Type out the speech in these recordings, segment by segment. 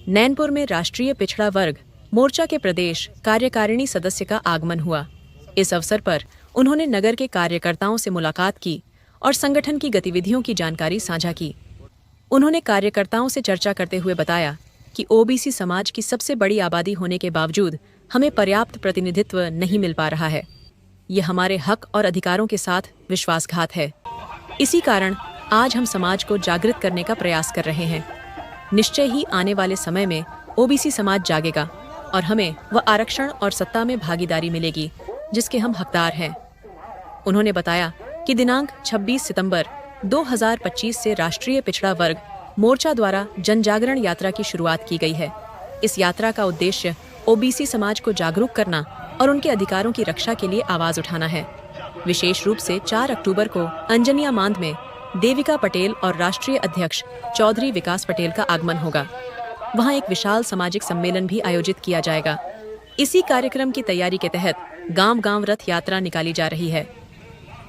नैनपुर में राष्ट्रीय पिछड़ा वर्ग मोर्चा के प्रदेश कार्यकारिणी सदस्य का आगमन हुआ। इस अवसर पर उन्होंने नगर के कार्यकर्ताओं से मुलाकात की और संगठन की गतिविधियों की जानकारी साझा की। उन्होंने कार्यकर्ताओं से चर्चा करते हुए बताया कि ओबीसी समाज की सबसे बड़ी आबादी होने के बावजूद हमें पर्याप्त प्रतिनिधित्व नहीं मिल पा रहा है। यह हमारे हक और अधिकारों के साथ विश्वासघात है। इसी कारण आज हम समाज को जागृत करने का प्रयास कर रहे हैं। निश्चय ही आने वाले समय में ओबीसी समाज जागेगा और हमें वह आरक्षण और सत्ता में भागीदारी मिलेगी जिसके हम हकदार हैं। उन्होंने बताया कि दिनांक 26 सितंबर 2025 से राष्ट्रीय पिछड़ा वर्ग मोर्चा द्वारा जनजागरण यात्रा की शुरुआत की गई है। इस यात्रा का उद्देश्य ओबीसी समाज को जागरूक करना और उनके अधिकारों की रक्षा के लिए आवाज उठाना है। विशेष रूप से 4 अक्टूबर को अंजनिया मांद में देविका पटेल और राष्ट्रीय अध्यक्ष चौधरी विकास पटेल का आगमन होगा। वहां एक विशाल सामाजिक सम्मेलन भी आयोजित किया जाएगा। इसी कार्यक्रम की तैयारी के तहत गांव-गांव रथ यात्रा निकाली जा रही है।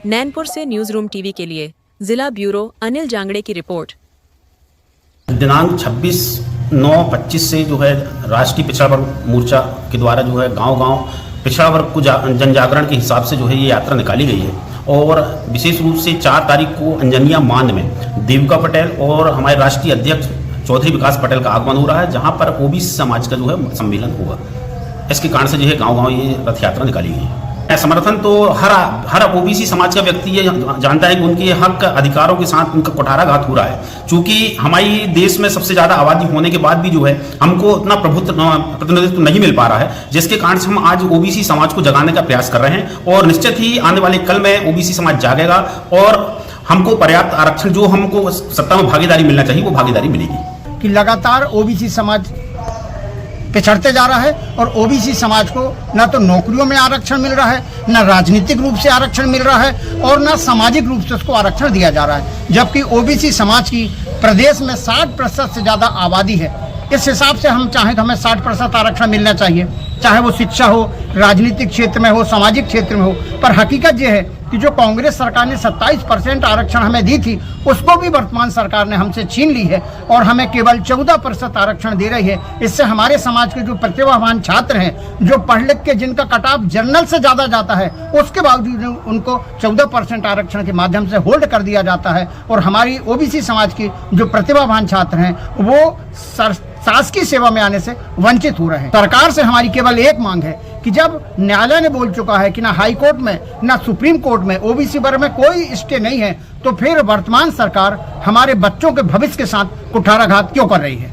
नैनपुर से न्यूज रूम टीवी के लिए जिला ब्यूरो अनिल जांगड़े की रिपोर्ट। दिनांक 26/9/25 से जो है राष्ट्रीय पिछड़ा वर्ग मोर्चा के द्वारा जो है गांव-गांव पिछड़ा वर्ग को जनजागरण के हिसाब से जो है ये यात्रा निकाली गई है और विशेष रूप से 4 तारीख को अंजनिया मांद में देविका पटेल और हमारे राष्ट्रीय अध्यक्ष चौधरी विकास पटेल का आगमन हो रहा है, जहां पर ओबीसी समाज का जो है सम्मेलन होगा। इसके कारण से जो है गांव-गांव ये रथ यात्रा निकाली गई है। समर्थन तो हर ओबीसी समाज का व्यक्ति ये जानता है कि उनके हक अधिकारों के साथ उनका कुठाराघात हो रहा है। चूंकि हमारी देश में सबसे ज्यादा आबादी होने के बाद भी जो है हमको उतना प्रतिनिधित्व नहीं मिल पा रहा है, जिसके कारण से हम आज ओबीसी समाज को जगाने का प्रयास कर रहे हैं और निश्चित ही आने वाले कल में ओबीसी समाज जागेगा और हमको पर्याप्त आरक्षण जो हमको सत्ता में भागीदारी मिलना चाहिए वो भागीदारी मिलेगी। कि लगातार ओबीसी समाज पिछड़ते जा रहा है और ओबीसी समाज को न तो नौकरियों में आरक्षण मिल रहा है, न राजनीतिक रूप से आरक्षण मिल रहा है और न सामाजिक रूप से उसको आरक्षण दिया जा रहा है। जबकि ओबीसी समाज की प्रदेश में 60% से ज़्यादा आबादी है। इस हिसाब से हम चाहें तो हमें 60% आरक्षण मिलना चाहिए, चाहे वो शिक्षा हो, राजनीतिक क्षेत्र में हो, सामाजिक क्षेत्र में हो। पर हकीकत ये है कि जो कांग्रेस सरकार ने 27% आरक्षण हमें दी थी, उसको भी वर्तमान सरकार ने हमसे छीन ली है और हमें केवल 14% आरक्षण दे रही है। इससे हमारे समाज के जो प्रतिभावान छात्र हैं, जो पढ़ लिख के जिनका कट-ऑफ जनरल से ज़्यादा जाता है, उसके बावजूद उनको 14% आरक्षण के माध्यम से होल्ड कर दिया जाता है और हमारी ओबीसी समाज की जो प्रतिभावान छात्र हैं वो शासकीय सेवा में आने से वंचित हो रहे हैं। सरकार से हमारी केवल एक मांग है कि जब न्यायालय ने बोल चुका है कि ना हाई कोर्ट में ना सुप्रीम कोर्ट में ओबीसी वर्ग में कोई स्टे नहीं है, तो फिर वर्तमान सरकार हमारे बच्चों के भविष्य के साथ कुठाराघात क्यों कर रही है।